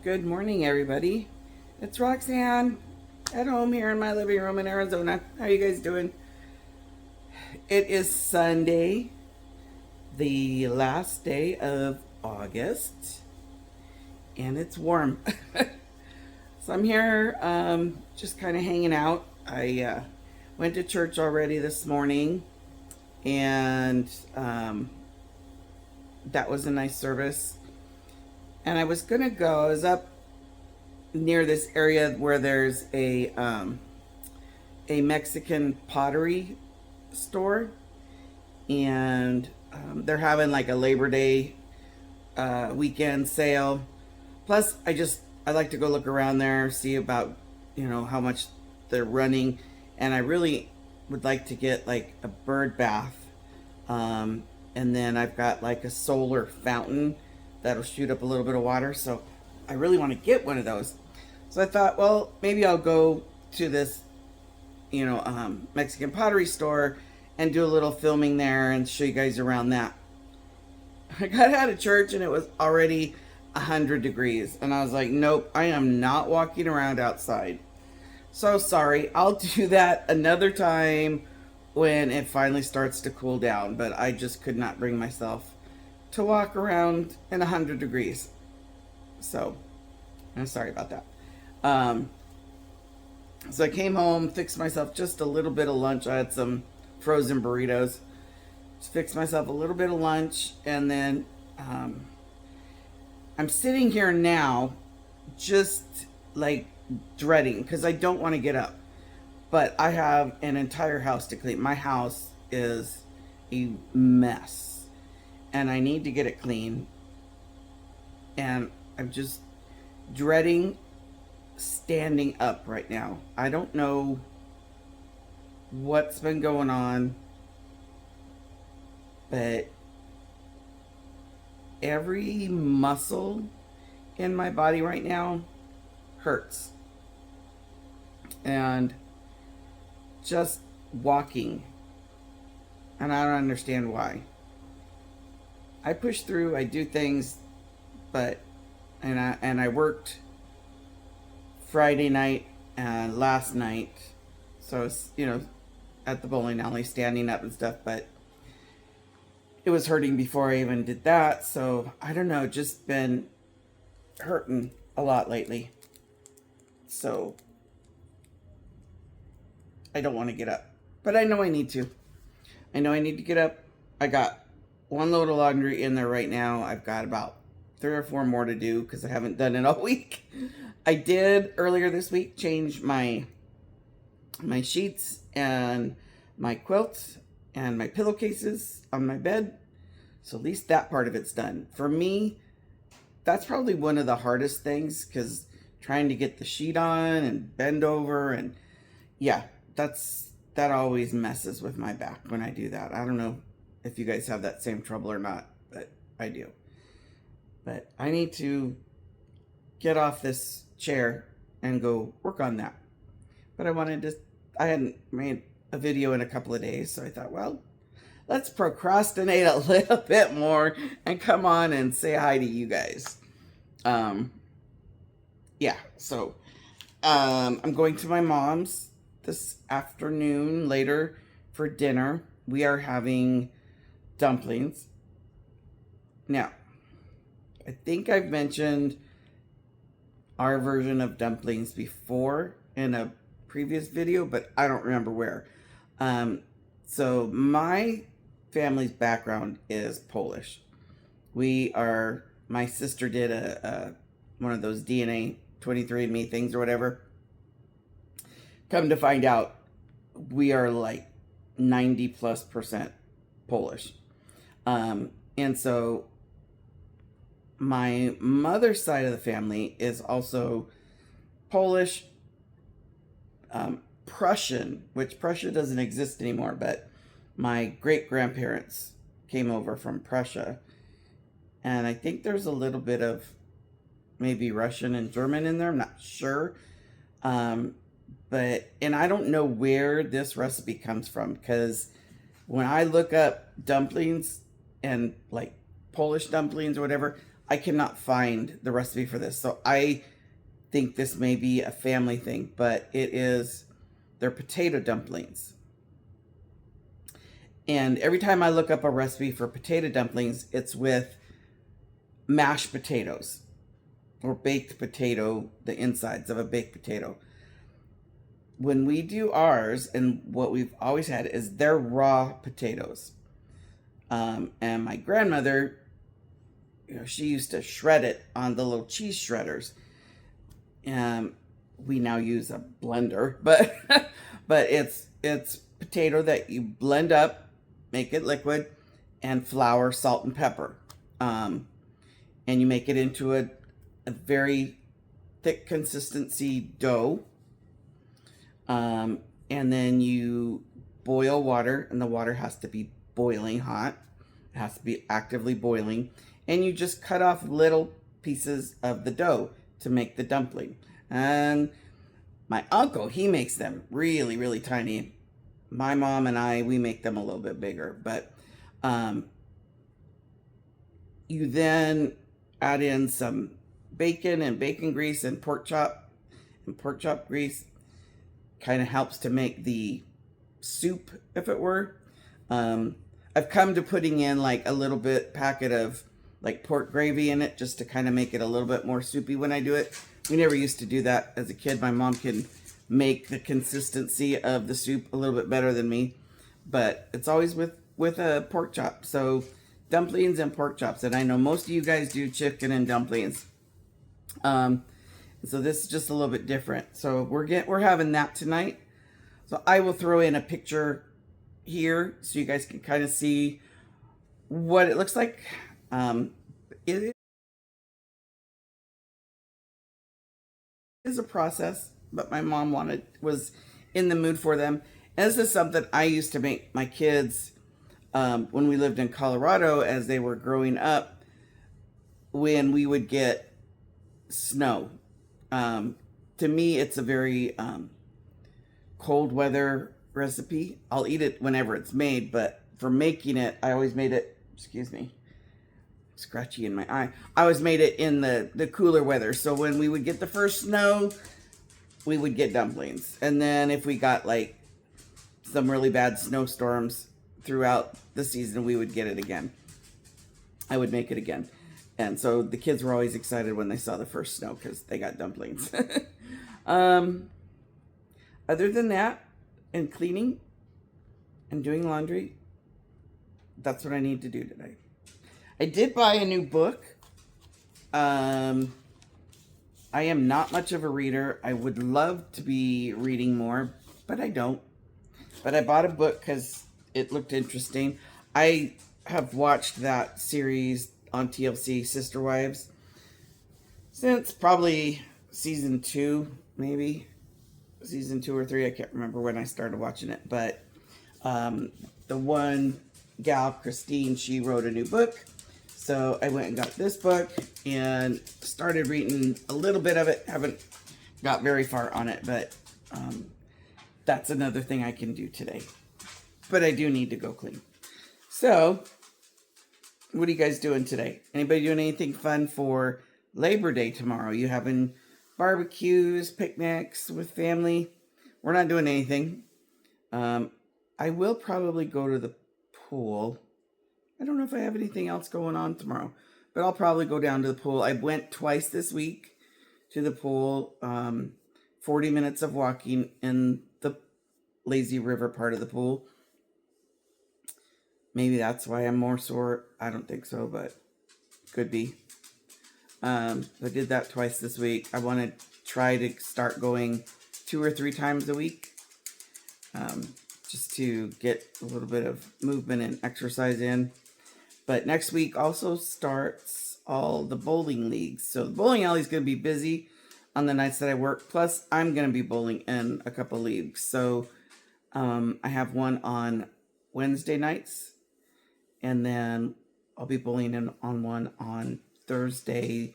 Good morning, everybody. It's Roxanne at home here in my living room in Arizona. How you guys doing? It is Sunday, the last day of August, and it's warm. So I'm here just kind of hanging out. I went to church already this morning, and that was a nice service. And I was going to go, I was up near this area where there's a Mexican pottery store, and they're having like a Labor Day weekend sale. Plus, I like to go look around there, see about how much they're running, and I really would like to get like a bird bath, and then I've got like a solar fountain that'll shoot up a little bit of water. So I really want to get one of those. So I thought, well, maybe I'll go to this, Mexican pottery store and do a little filming there and show you guys around that. I got out of church and it was already 100 degrees. And I was like, nope, I am not walking around outside. So sorry, I'll do that another time when it finally starts to cool down. But I just could not bring myself to walk around in 100 degrees. So I'm sorry about that. So I came home, fixed myself just a little bit of lunch. I had some frozen burritos. Just fixed myself a little bit of lunch, and then I'm sitting here now just like dreading because I don't want to get up. But I have an entire house to clean. My house is a mess, and I need to get it clean. And I'm just dreading standing up right now. I don't know what's been going on, but every muscle in my body right now hurts. And just walking, and I don't understand why. I push through, I do things, but I worked Friday night and last night, so I was, at the bowling alley standing up and stuff, but it was hurting before I even did that. So I don't know, just been hurting a lot lately. So I don't want to get up, but I know I need to. I know I need to get up. I got one load of laundry in there right now. I've got about 3 or 4 more to do because I haven't done it all week. I did earlier this week change my sheets and my quilts and my pillowcases on my bed. So at least that part of it's done. For me, that's probably one of the hardest things, because trying to get the sheet on and bend over, and yeah, that always messes with my back when I do that. I don't know if you guys have that same trouble or not, but I do. But I need to get off this chair and go work on that. But I hadn't made a video in a couple of days, so I thought, well, let's procrastinate a little bit more and come on and say hi to you guys. Yeah, so I'm going to my mom's this afternoon later for dinner. We are having dumplings. Now, I think I've mentioned our version of dumplings before in a previous video, but I don't remember where. So my family's background is Polish. My sister did a one of those DNA 23andMe things or whatever. Come to find out, we are like 90+% Polish. And so my mother's side of the family is also Polish, Prussian, which Prussia doesn't exist anymore, but my great-grandparents came over from Prussia. And I think there's a little bit of maybe Russian and German in there. I'm not sure. And I don't know where this recipe comes from, because when I look up dumplings and like Polish dumplings or whatever, I cannot find the recipe for this. So I think this may be a family thing, but they're potato dumplings. And every time I look up a recipe for potato dumplings, it's with mashed potatoes or baked potato, the insides of a baked potato. When we do ours, and what we've always had is they're raw potatoes. And my grandmother, she used to shred it on the little cheese shredders. We now use a blender, but but it's potato that you blend up, make it liquid, and flour, salt, and pepper, and you make it into a very thick consistency dough. And then you boil water, and the water has to be boiling hot. It has to be actively boiling, and you just cut off little pieces of the dough to make the dumpling. And my uncle, he makes them really, really tiny. My mom and I, we make them a little bit bigger. But you then add in some bacon and bacon grease and pork chop grease. Kind of helps to make the soup, if it were. I've come to putting in like a little bit packet of like pork gravy in it just to kind of make it a little bit more soupy when I do it. We never used to do that as a kid. My mom can make the consistency of the soup a little bit better than me, but it's always with a pork chop. So dumplings and pork chops, and I know most of you guys do chicken and dumplings. So this is just a little bit different. So we're having that tonight. So I will throw in a picture here so you guys can kind of see what it looks like. It is a process, but my mom was in the mood for them. And this is something I used to make my kids when we lived in Colorado as they were growing up, when we would get snow. To me, it's a very cold weather recipe. I'll eat it whenever it's made, but for making it, I always made it, excuse me, scratchy in my eye. I always made it in the cooler weather. So when we would get the first snow, we would get dumplings. And then if we got like some really bad snowstorms throughout the season, we would get it again. I would make it again. And so the kids were always excited when they saw the first snow because they got dumplings. Other than that, and cleaning and doing laundry, that's what I need to do today. I did buy a new book. I am not much of a reader. I would love to be reading more, but I don't. But I bought a book because it looked interesting. I have watched that series on TLC, Sister Wives, since probably season 2, maybe. Season 2 or 3, I can't remember when I started watching it. But the one gal, Christine, she wrote a new book. So I went and got this book and started reading a little bit of it. Haven't got very far on it, but that's another thing I can do today. But I do need to go clean. So, what are you guys doing today? Anybody doing anything fun for Labor Day tomorrow? You having barbecues, picnics with family? We're not doing anything. I will probably go to the pool. I don't know if I have anything else going on tomorrow, but I'll probably go down to the pool. I went twice this week to the pool. 40 minutes of walking in the lazy river part of the pool. Maybe that's why I'm more sore. I don't think so, but could be. I did that twice this week. I want to try to start going 2 or 3 times a week, just to get a little bit of movement and exercise in. But next week also starts all the bowling leagues. So the bowling alley is going to be busy on the nights that I work. Plus, I'm going to be bowling in a couple leagues. So I have one on Wednesday nights, and then I'll be bowling in on one on Thursday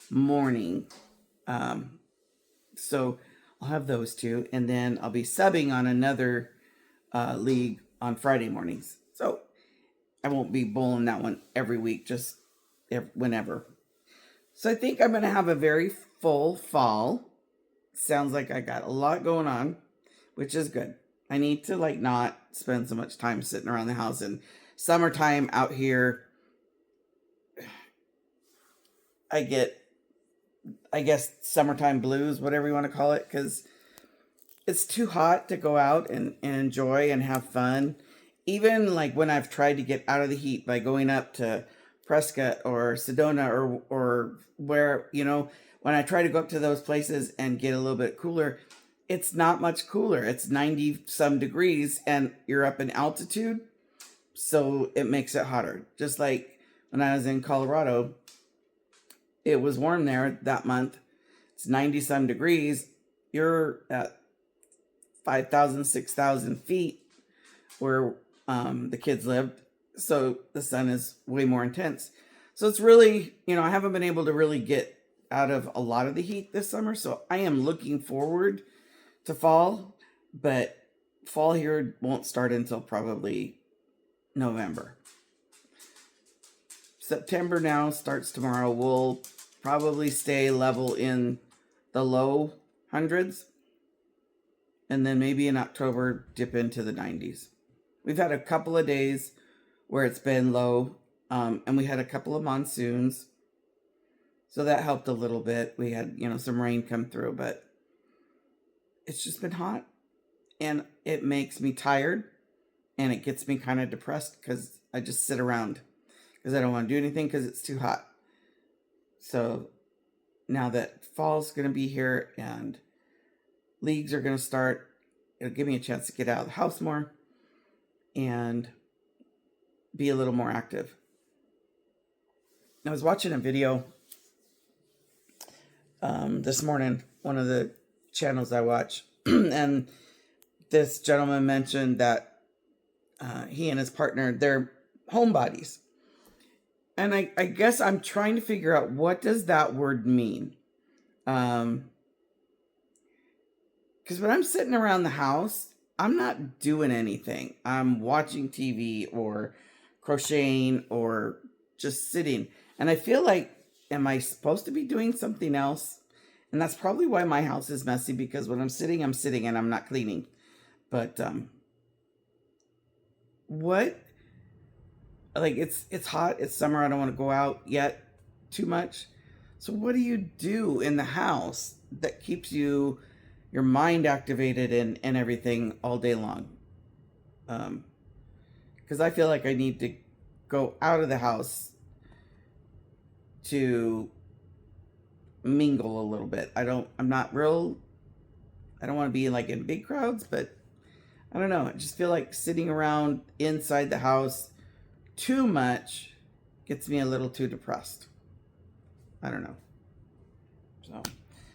morning. So I'll have those 2, and then I'll be subbing on another league on Friday mornings. So I won't be bowling that one every week, just whenever. So I think I'm going to have a very full fall. Sounds like I got a lot going on, which is good. I need to like not spend so much time sitting around the house. And summertime out here, I get, I guess, summertime blues, whatever you want to call it, because it's too hot to go out and enjoy and have fun. Even like when I've tried to get out of the heat by going up to Prescott or Sedona or where, you know, when I try to go up to those places and get a little bit cooler, it's not much cooler. It's 90 some degrees and you're up in altitude. So it makes it hotter. Just like when I was in Colorado, it was warm there that month. It's 90 some degrees. You're at 5,000, 6,000 feet where the kids lived. So the sun is way more intense. So it's really, you know, I haven't been able to really get out of a lot of the heat this summer. So I am looking forward to fall, but fall here won't start until probably November. September now starts tomorrow. We'll probably stay level in the low hundreds. And then maybe in October, dip into the 90s. We've had a couple of days where it's been low. And we had a couple of monsoons. So that helped a little bit. We had, you know, some rain come through, but it's just been hot. And it makes me tired. And it gets me kind of depressed because I just sit around. Because I don't want to do anything because it's too hot. So now that fall's going to be here and leagues are going to start, it'll give me a chance to get out of the house more and be a little more active. I was watching a video this morning, one of the channels I watch, and this gentleman mentioned that he and his partner, they're homebodies. And I guess I'm trying to figure out, what does that word mean? Because when I'm sitting around the house, I'm not doing anything. I'm watching TV or crocheting or just sitting. And I feel like, am I supposed to be doing something else? And that's probably why my house is messy, because when I'm sitting and I'm not cleaning. But what? Like, it's hot, it's summer, I don't want to go out yet too much. So what do you do in the house that keeps your mind activated and everything all day long? Because I feel like I need to go out of the house to mingle a little bit. I don't want to be like in big crowds, but I don't know. I just feel like sitting around inside the house too much gets me a little too depressed. I don't know. So,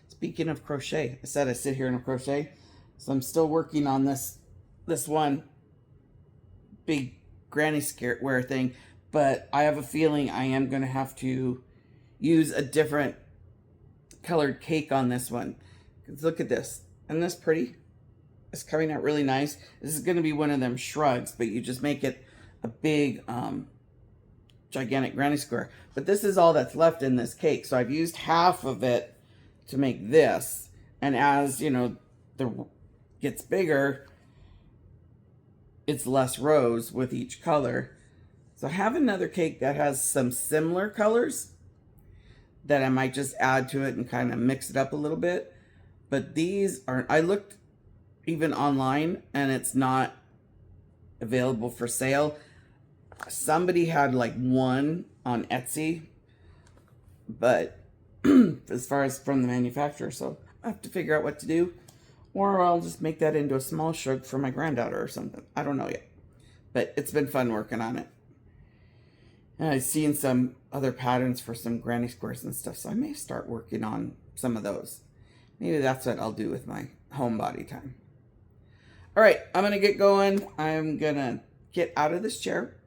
speaking of crochet, I said I sit here and crochet. So I'm still working on this one big granny skirt wear thing, but I have a feeling I am going to have to use a different colored cake on this one. 'Cause look at this. Isn't this pretty? It's coming out really nice. This is going to be one of them shrugs, but you just make it a big, gigantic granny square. But this is all that's left in this cake. So I've used half of it to make this. And as, you know, gets bigger, it's less rows with each color. So I have another cake that has some similar colors that I might just add to it and kind of mix it up a little bit. But these aren't, I looked even online and it's not available for sale. Somebody had like one on Etsy, but as far as from the manufacturer, so I have to figure out what to do, or I'll just make that into a small shrug for my granddaughter or something. I don't know yet, but it's been fun working on it. And I've seen some other patterns for some granny squares and stuff, so I may start working on some of those. Maybe that's what I'll do with my homebody time. All right, I'm gonna get going. I'm gonna get out of this chair.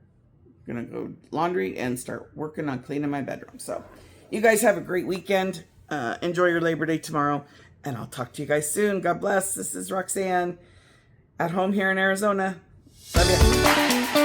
Gonna go laundry and start working on cleaning my bedroom. So you guys have a great weekend. Enjoy your Labor Day tomorrow, and I'll talk to you guys soon. God bless. This is Roxanne at home here in Arizona. Love you.